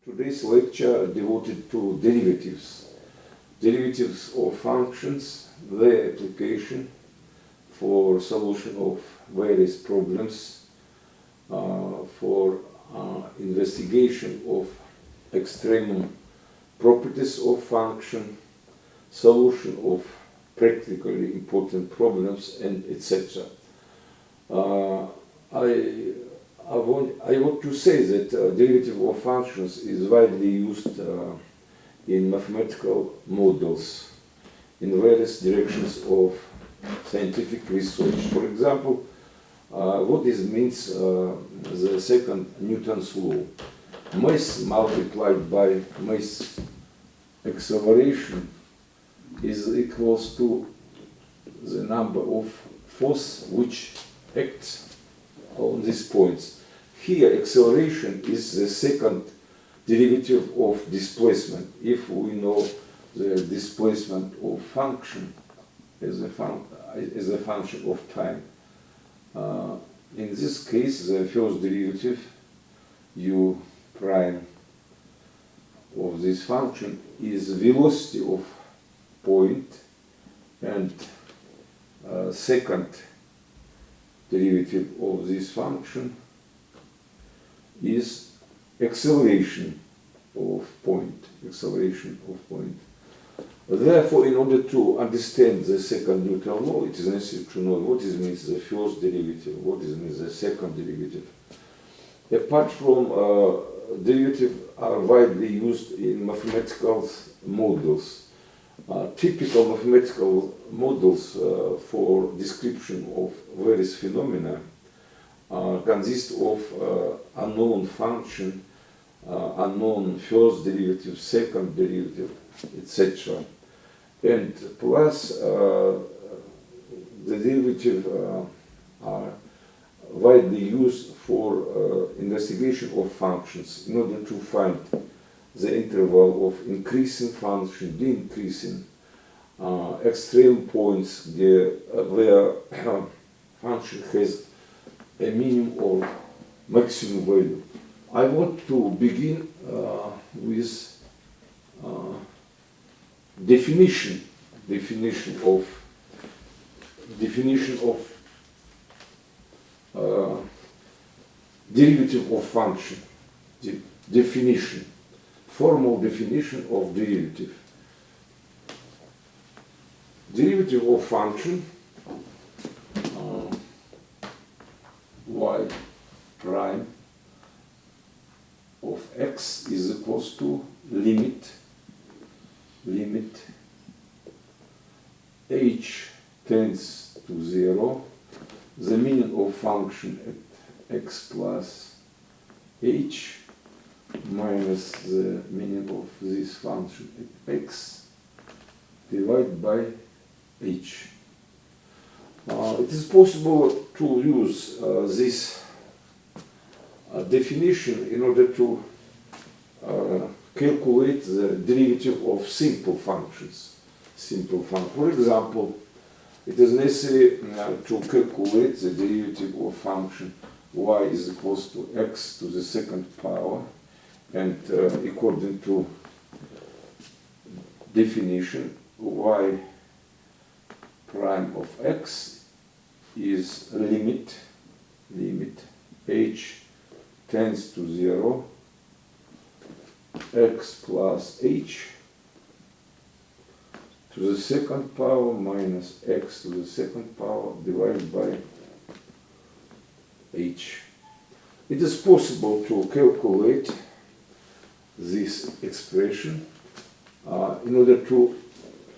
Today's lecture devoted to derivatives. Derivatives of functions, their application for solution of various problems, for investigation of extreme properties of function, solution of practically important problems, and etc. I want to say that derivative of functions is widely used in mathematical models in various directions of scientific research. For example, what this means, the second Newton's law. Mass multiplied by mass acceleration is equals to the number of force which acts on these points. Here, acceleration is the second derivative of displacement. If we know the displacement of function as a function of time, in this case, the first derivative u prime of this function is velocity of point, and second derivative of this function is acceleration of point. Therefore, in order to understand the second Newton law, it is necessary to know what it means the first derivative, what it means the second derivative. Apart from derivatives are widely used in mathematical models. Typical mathematical models for description of various phenomena consist of unknown function, unknown first derivative, second derivative, etc. And plus the derivative are widely used for investigation of functions in order to find the interval of increasing function, decreasing, extreme points where function has a minimum or maximum value. I want to begin with definition of derivative of function. Formal definition of derivative. Derivative of function y prime of x is equals to limit h tends to 0, the meaning of function at x plus h minus the meaning of this function at x divided by h. It is possible to use this definition in order to calculate the derivative of simple functions. For example, it is necessary to calculate the derivative of function y is equals to x to the second power, and according to definition, y prime of x is limit h tends to 0, x plus h to the second power minus x to the second power divided by h. It is possible to calculate this expression in order to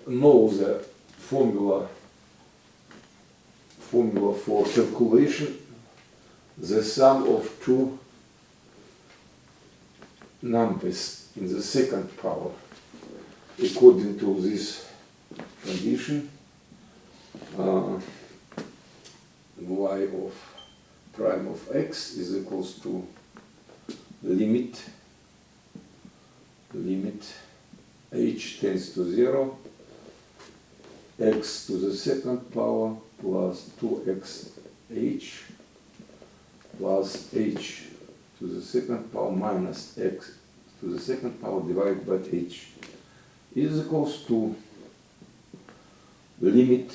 know the formula for calculation, the sum of two numbers in the second power. According to this condition, y of prime of x is equals to limit h tends to 0, x to the second power plus 2xh plus h to the second power minus x to the second power divided by h is equals to limit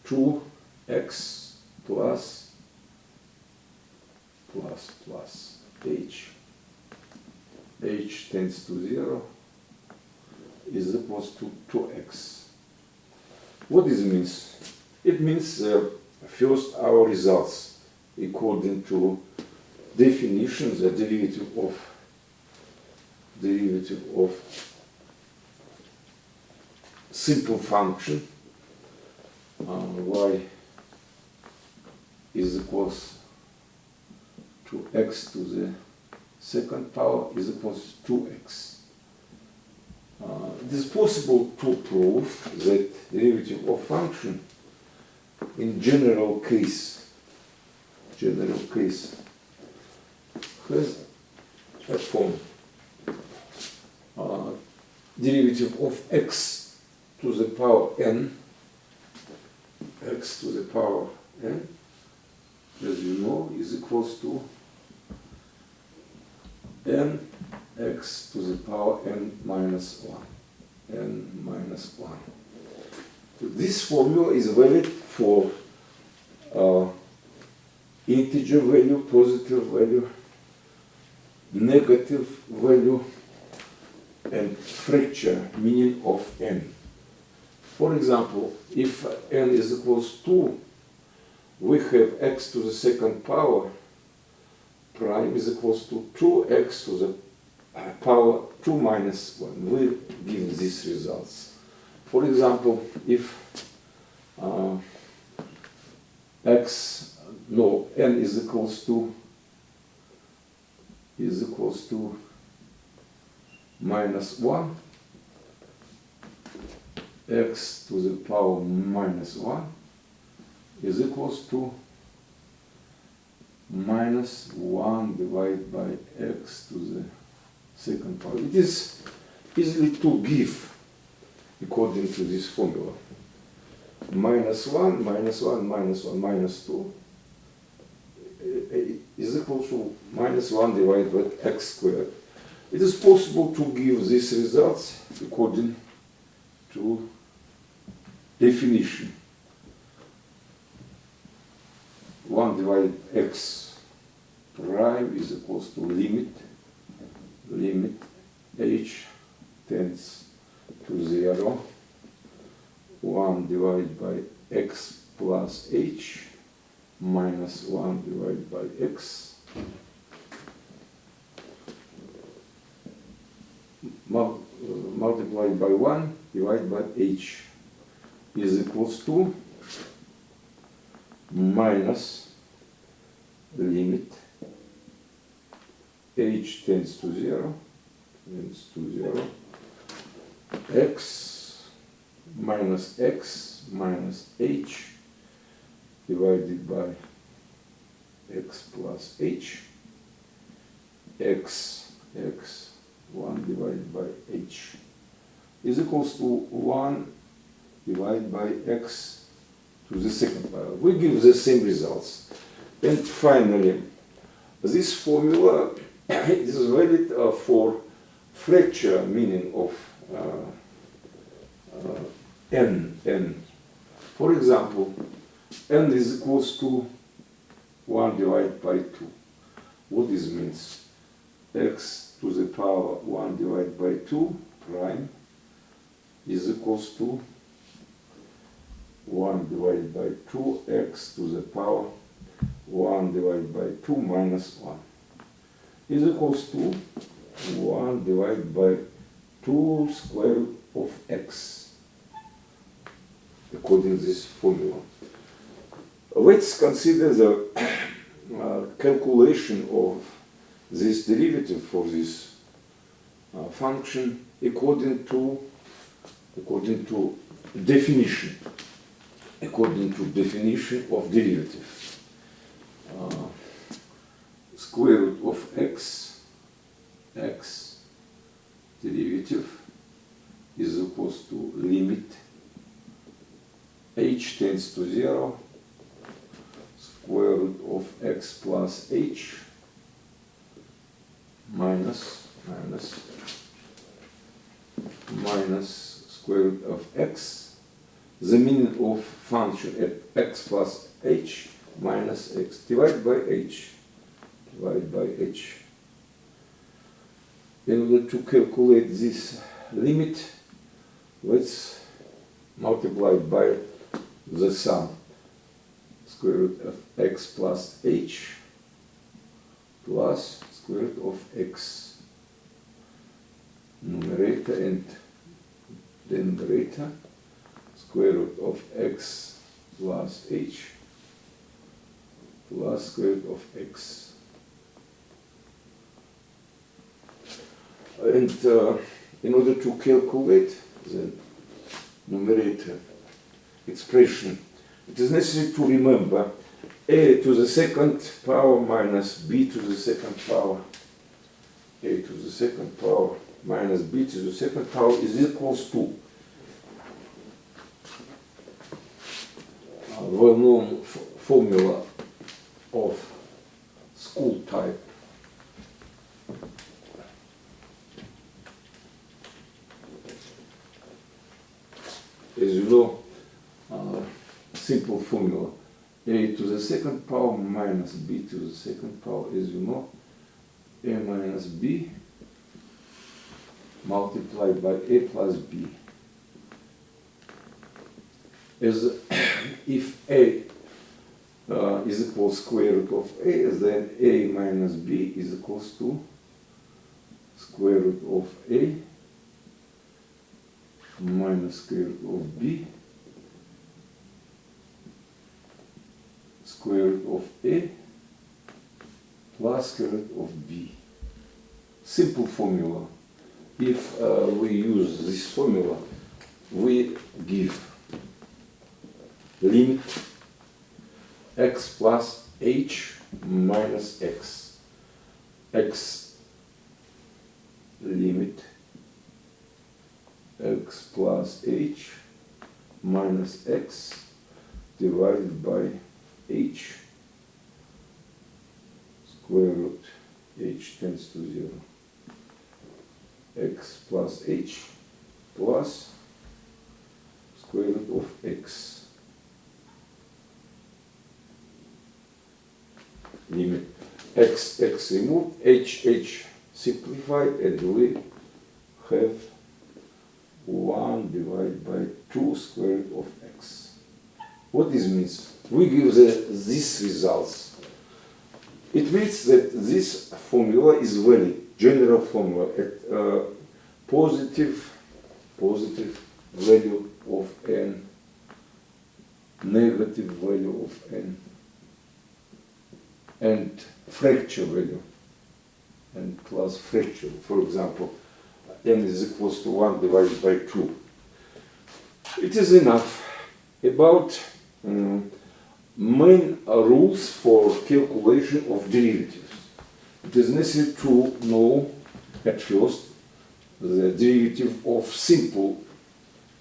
2x plus h tends to 0 is equals to 2x. What this means? It means first our results according to definitions, the derivative of simple function y is equals to x to the second power is equals to 2x. It is possible to prove that derivative of function in general case has a form derivative of x to the power n, as you know, is equals to n x to the power n minus 1. This formula is valid for integer value, positive value, negative value, and fracture meaning of n. For example, if n is equals to, we have x to the second power prime is equals to 2x to the power 2 minus 1. We give these results. For example, if n is equals to minus 1, x to the power minus 1 is equals to minus 1 divided by x to the second power. It is easily to give according to this formula. Minus 1, minus 1, minus 1, minus 2 is equal to minus 1 divided by x squared. It is possible to give these results according to definition. 1 divided x prime is equals to limit h tends to 0, 1 divided by x plus h minus 1 divided by x multiplied by 1 divided by h is equals to minus limit h tends to 0, x minus h divided by x plus h, x 1 divided by h is equals to 1 divided by x to the second power. We give the same results. And finally, this formula is valid for fracture meaning of n. For example, n is equals to 1 divided by 2. What this means? X to the power 1 divided by 2 prime is equals to 1 divided by 2x to the power 1 divided by 2 minus 1 is equals to 1 divided by 2 square root of x according to this formula. Let's consider the calculation of this derivative for this function according to definition. According to definition of derivative. Square root of x derivative is equals to limit h tends to 0, square root root of x plus h minus square root of x, the meaning of function at x plus h minus x divided by h. In order to calculate this limit, let's multiply it by the sum. Square root of x plus h plus square root of x, numerator and denominator, square root of x plus h plus square root of x. And in order to calculate the numerator expression, it is necessary to remember a to the second power minus b to the second power. A to the second power minus b to the second power is equals to a well-known formula of school type. As you know, simple formula, a to the second power minus b to the second power, as you know, a minus b multiplied by a plus b. As if a is equal to square root of a, then a minus b is equals to square root of a minus square root of b square root of a plus square root of b. Simple formula. If we use this formula, we give limit x plus h minus x. X limit x plus h minus x divided by h square root h tends to 0. X plus h plus square root of x. Limit x removed, h simplified, and we have 1 divided by 2 square root of x. What this means? We give these results. It means that this formula is valid, general formula at positive value of n, negative value of n, and fracture value, and plus fracture. For example, n is equals to 1 divided by 2. It is enough. About main rules for calculation of derivatives. It is necessary to know at first the derivative of simple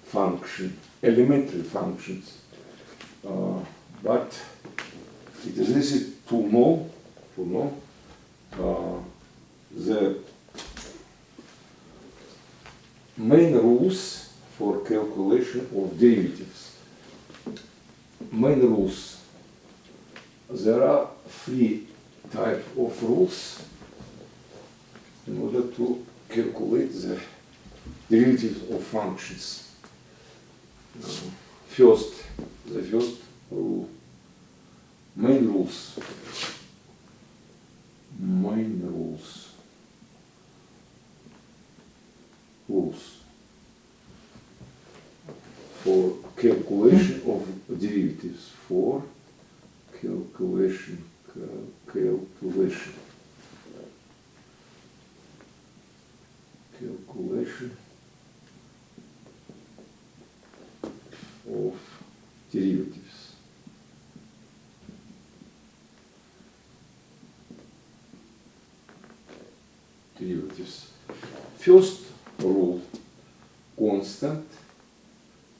function, elementary functions. But it is necessary to know the main rules for calculation of derivatives. Main rules. There are 3 types of rules in order to calculate the derivatives of functions. The first rule. Main rules. Rules for calculation of derivatives. For calculation of derivatives. First rule, constant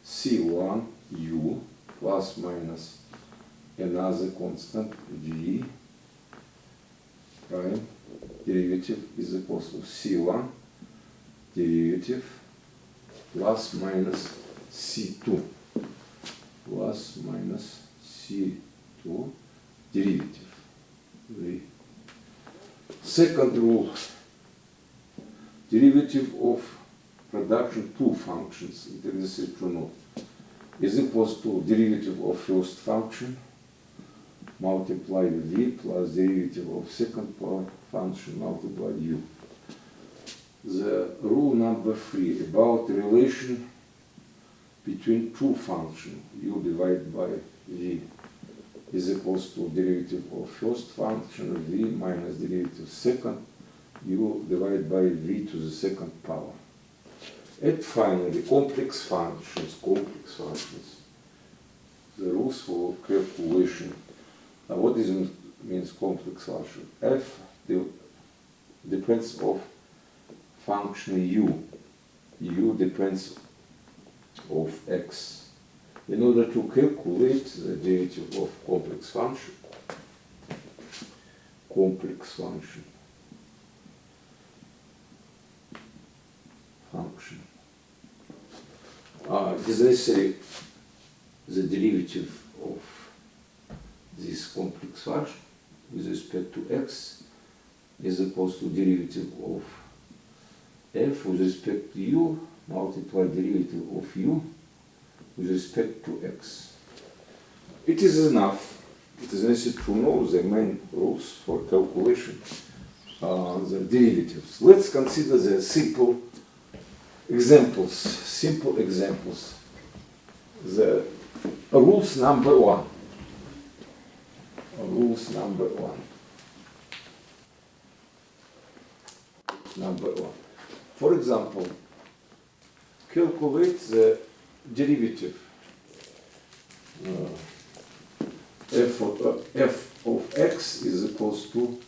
C1 u plus minus another constant v prime derivative is equal to c1 derivative plus minus c2 plus minus c2 derivative. The second rule, derivative of production two functions, it is true note, is equal to derivative of first function multiplied v plus derivative of second power function multiplied u. The rule number 3 about relation between two functions, u divided by v is equal to derivative of first function v minus derivative second u divided by v to the second power. And finally, complex functions. The rules for calculation. What this means complex function? F depends of function u. U depends of x. In order to calculate the derivative of complex function, it is necessary the derivative of this complex function with respect to x is equal to derivative of f with respect to u multiply derivative of u with respect to x. It is enough, it is necessary to know the main rules for calculation, the derivatives. Let's consider the simple examples. The rules number one. For example, calculate the derivative f of x is equal to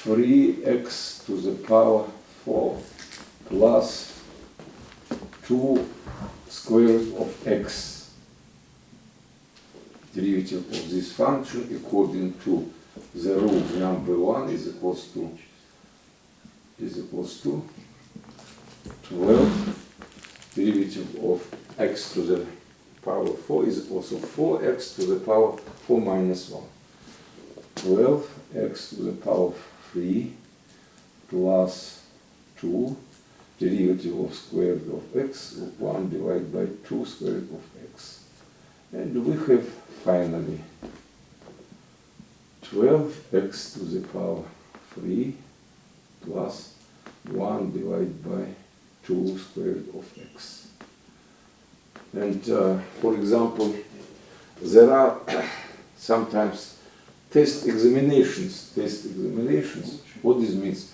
3x to the power 4 plus 2 square root of x. Derivative of this function according to the rule number 1 is equal to 12. Derivative of x to the power 4 is also 4x to the power 4 minus 1. 12x to the power 3 plus 2 derivative of square root of x, 1 divided by 2 square root of x. And we have finally 12x to the power 3 plus 1 divided by 2 square root of x. And for example, there are sometimes test examinations. What this means?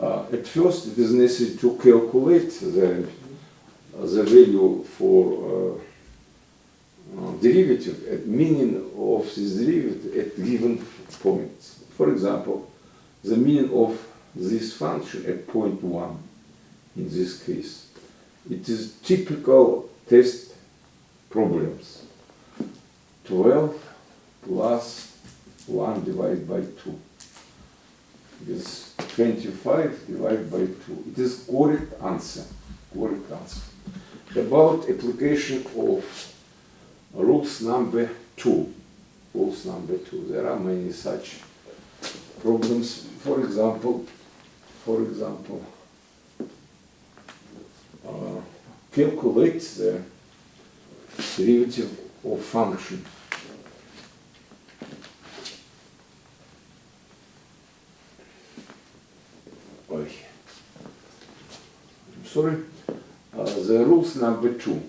At first, it is necessary to calculate the value for derivative at meaning of this derivative at given points. For example, the meaning of this function at point 1. In this case, it is typical test problems. 12 plus 1 divided by 2. It is 25 divided by 2. It is correct answer. About application of rules number 2. There are many such problems. For example, calculate the derivative of function. The rules number 2.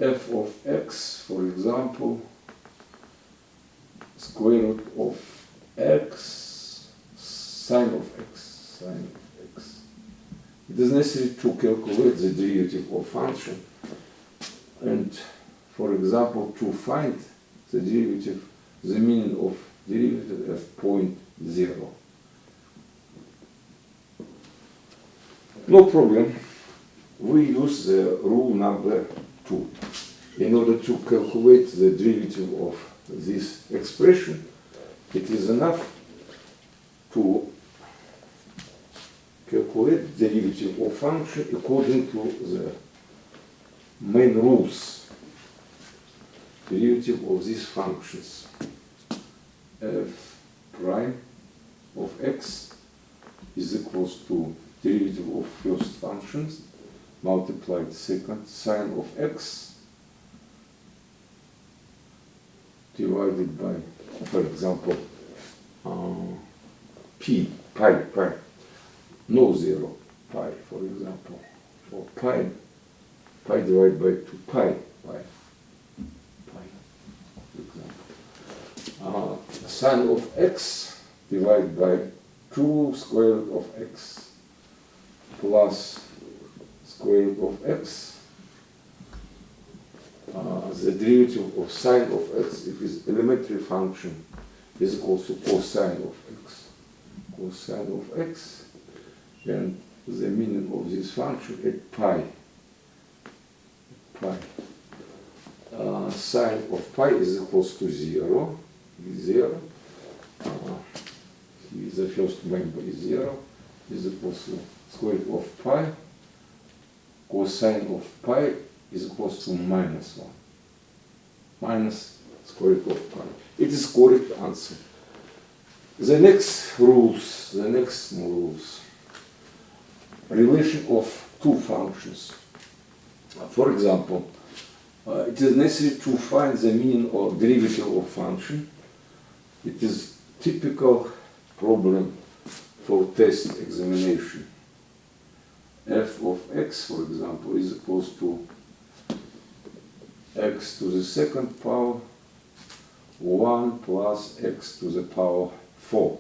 F of x, for example, square root of x, sine of x. It is necessary to calculate the derivative of function. And for example, to find the derivative, the meaning of derivative at point 0. No problem. We use the rule number 2. in order to calculate the derivative of this expression, it is enough to calculate the derivative of function according to the main rules. Derivative of these functions. F prime of x is equals to derivative of first functions multiplied second sine of x divided by, for example, pi, no zero, pi, for example. For pi divided by 2 pi, for example. Sine of x divided by 2 square root of x plus square root of x. The derivative of sine of x, if it's elementary function, is equal to cosine of x. Cosine of x, and the meaning of this function at pi. Sine of pi is equal to 0. The first member is 0. Is equal to square root of pi. Cosine of pi is equal to minus 1. Minus square root of pi. It is correct answer. The next rules. Relation of two functions. For example, it is necessary to find the meaning or derivative of function. It is typical problem for test examination. F of x, for example, is equal to x to the second power 1 plus x to the power 4.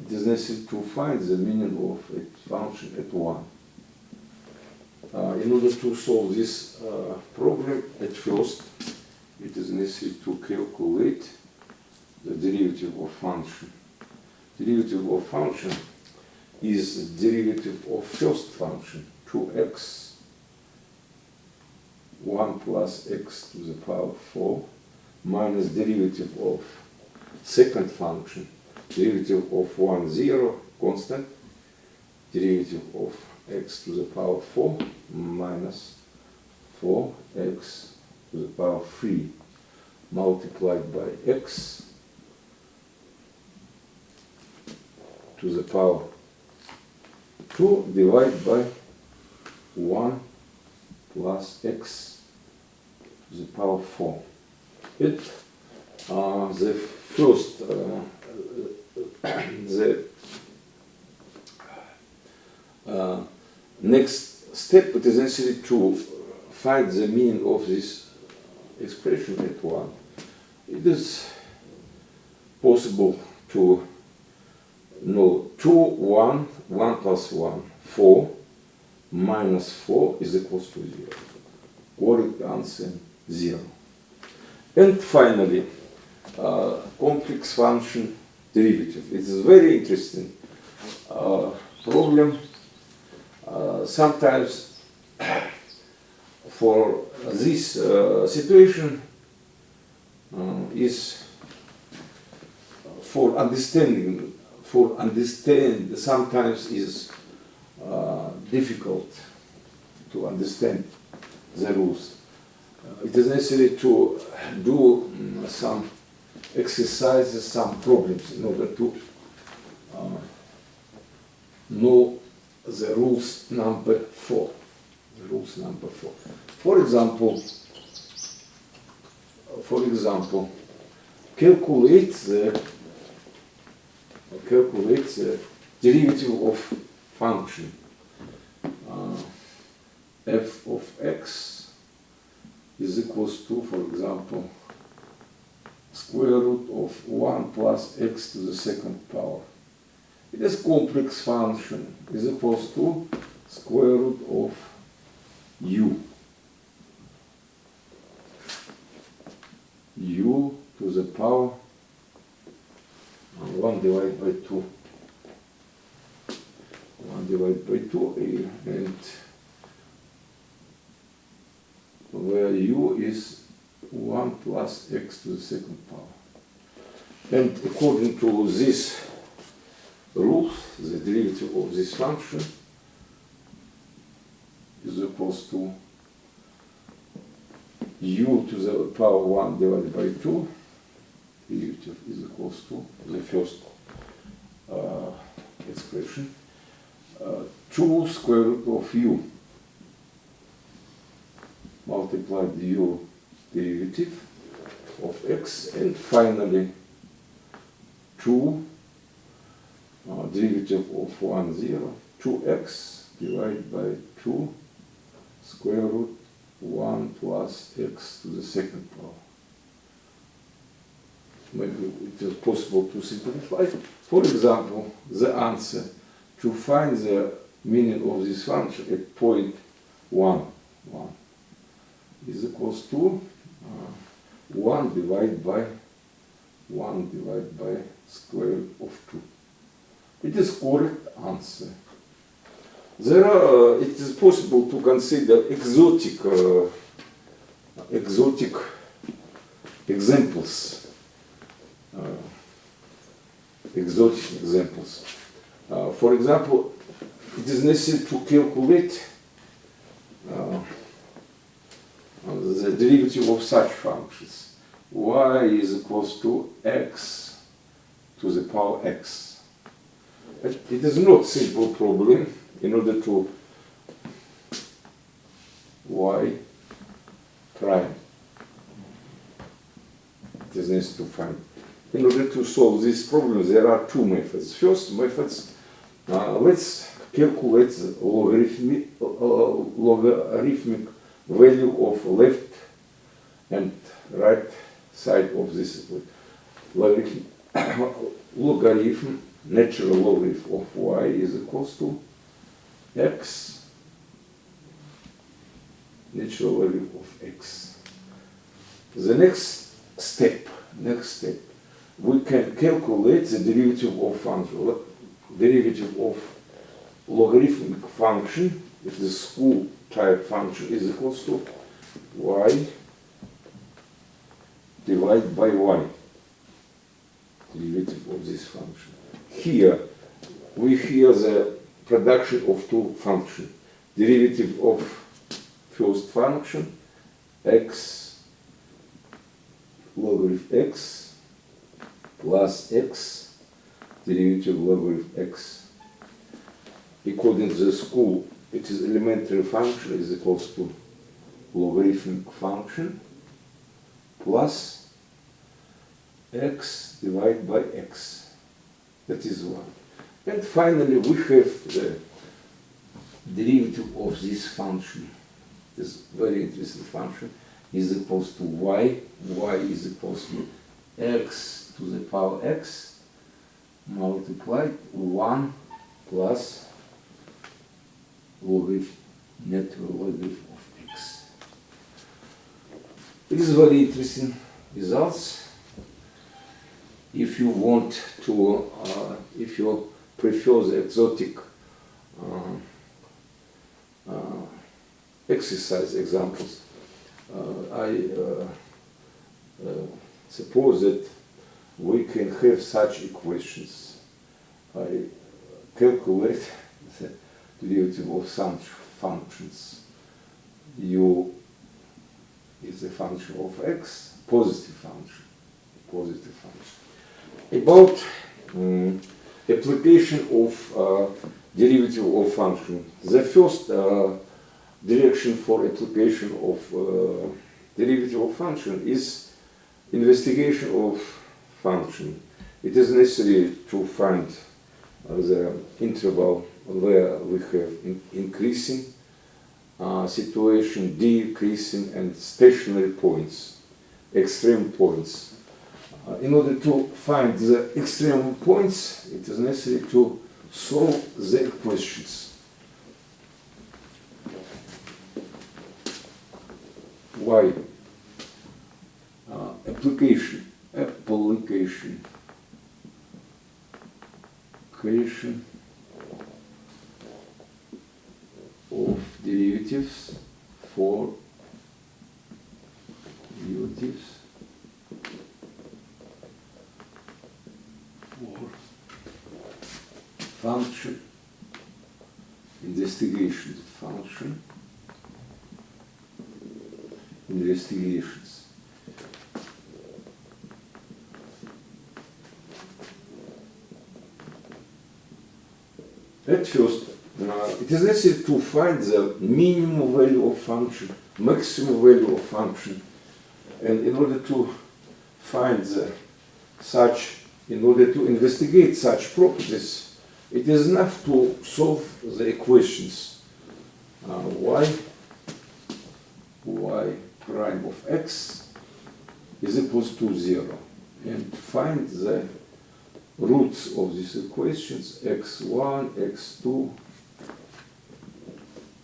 It is necessary to find the meaning of a function at 1. In order to solve this problem, at first, it is necessary to calculate the derivative of function. Derivative of function is derivative of first function, 2x, 1 plus x to the power 4, minus derivative of second function, derivative of 1, 0, constant, derivative of x to the power 4 minus 4x to the power 3 multiplied by x to the power 2 divided by 1 plus x to the power 4. The first next step, it is necessary to find the meaning of this expression at 1. It is possible to know 2, 1, 1 plus 1, 4, minus 4 is equal to 0. Correct answer, 0. And finally, complex function derivative. It is very interesting problem. Sometimes for this situation is for understand sometimes is difficult to understand the rules. It is necessary to do some exercises, some problems in order to know the rules number 4. The rules number 4. For example, calculate the derivative of function f of x is equals to, for example, square root of 1 plus x to the second power. It is complex function is equals to square root of u to the power 1 divided by 2. 1 divided by 2 and where u is 1 plus x to the second power. And according to these rules, the derivative of this function is equals to u to the power 1 divided by 2. Derivative is equals to the first expression, 2 square root of u multiplied u derivative of x, and finally 2 derivative of 1, 0, 2x divided by 2 square root 1 plus x to the second power. Maybe it is possible to simplify. For example, the answer to find the meaning of this function at point 1 is equals to 1 divided by square root of 2. It is correct answer. There are, it is possible to consider exotic examples. For example, it is necessary to calculate the derivative of such functions. Y is equals to x to the power x. But it is not simple problem. In order to y prime, it is necessary to find. In order to solve this problem, there are two methods. First methods, let's calculate the logarithmic value of left and right side of this logarithm. Natural logarithm of y is equals to x, natural logarithm of x. The next step, we can calculate the derivative of function, derivative of logarithmic function, if the school type function is equals to y divided by y, derivative of this function. Here, we hear the production of two functions. Derivative of first function, x logarithm x plus x, derivative logarithm x. According to the school, it is elementary function is equals to logarithmic function plus x divided by x. That is one. And finally, we have the derivative of this function. This very interesting function is equals to y. Y is equals to x to the power x multiplied 1 plus logarithm, natural logarithm of x. It is very interesting results. If you want to, if you prefer the exotic exercise examples, I suppose that we can have such equations. I calculate the derivative of some functions. U is a function of x, positive function. About application of derivative of function. The first direction for application of derivative of function is investigation of function. It is necessary to find the interval where we have increasing situation, decreasing, and stationary points, extreme points. In order to find the extreme points, it is necessary to solve the equations. Y application of derivatives for derivatives for function, investigations function, investigations. At first, it is necessary to find the minimum value of function, maximum value of function, and in order to find in order to investigate such properties, it is enough to solve the equations y prime of x is equals to 0, and find the roots of these equations x1, x2,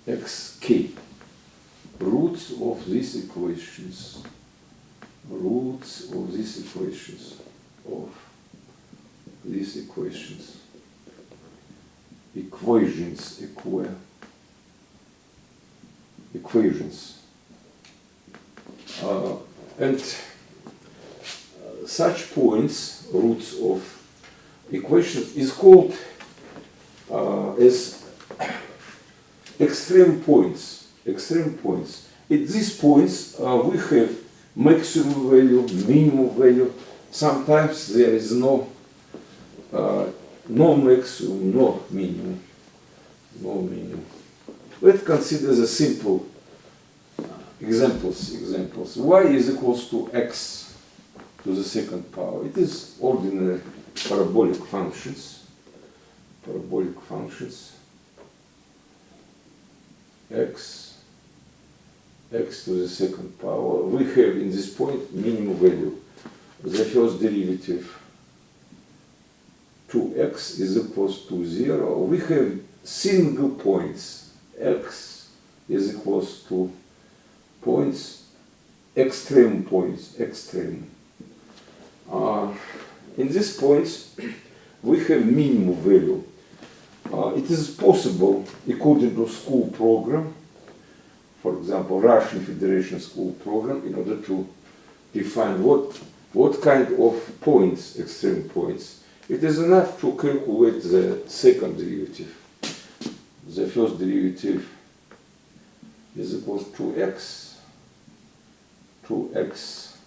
xk. Roots of these equations. Roots of these equations. Of these equations. Equations. Equations. And such points, roots of equations, is called as extreme points. Extreme points. At these points, we have maximum value, minimum value. Sometimes there is no maximum, no minimum. No minimum. Let's consider the simple examples. Y is equals to x to the second power. It is ordinary parabolic functions. Parabolic functions. X to the second power. We have in this point minimum value. The first derivative 2x is equals to 0. We have single points. X is equals to points, extreme points, extreme. In these points, we have minimum value. It is possible, according to school program, for example, Russian Federation school program, in order to define what kind of points, extreme points, it is enough to calculate the second derivative. The first derivative is equals to x. 2x.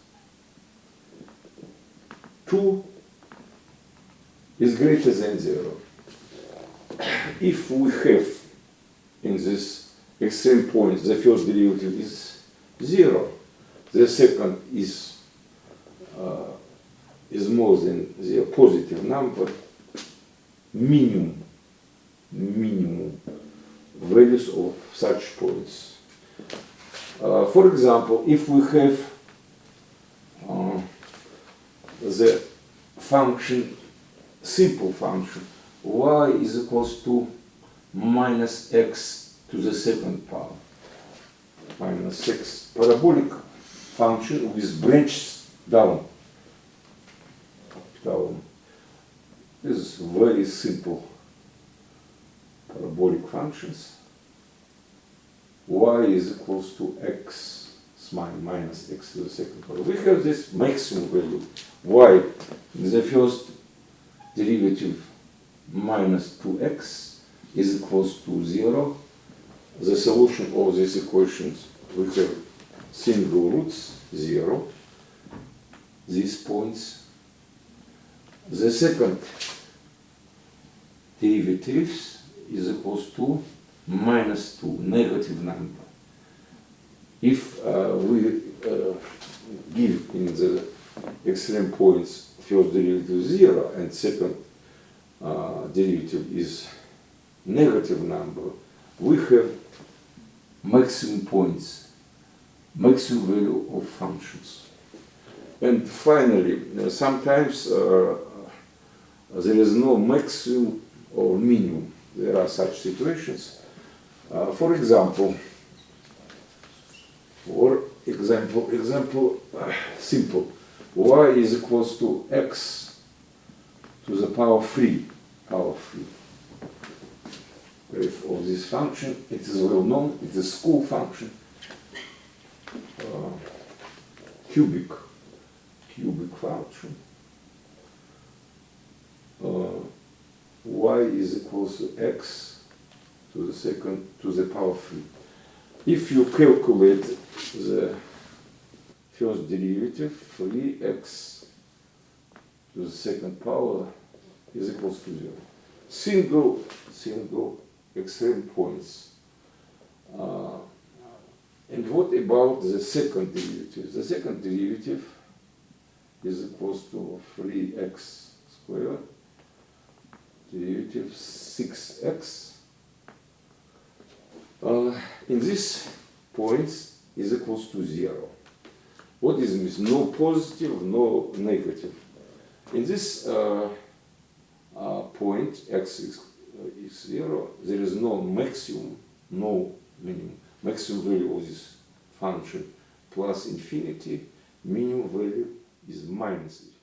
2 is greater than 0. If we have in this extreme point the first derivative is 0, the second is more than the positive number, minimum values of such points. For example, if we have the function, simple function, y is equals to minus x to the second power. Minus x. Parabolic function with branches down. This is very simple parabolic functions. Y is equals to x minus x to the second power. We have this maximum value. Y in the first derivative minus 2x is equals to 0. The solution of these equations, we have single roots, 0. These points. The second derivatives is equals to minus 2, negative number. If we give in the extreme points first derivative 0 and second derivative is negative number, we have maximum points, maximum value of functions. And finally, sometimes there is no maximum or minimum. There are such situations. For example, simple. Y is equals to x to the power 3. If of this function, it is well known, it is school function. cubic function. Y is equals to x to the power 3. If you calculate the first derivative, 3x to the second power is equals to 0. Single extreme points. And what about the second derivative? The second derivative is equals to 3x squared, derivative 6x. In this points is equals to 0. What is this? No positive, no negative. In this point, x is 0, there is no maximum, no minimum. Maximum value of this function plus infinity, minimum value is minus infinity.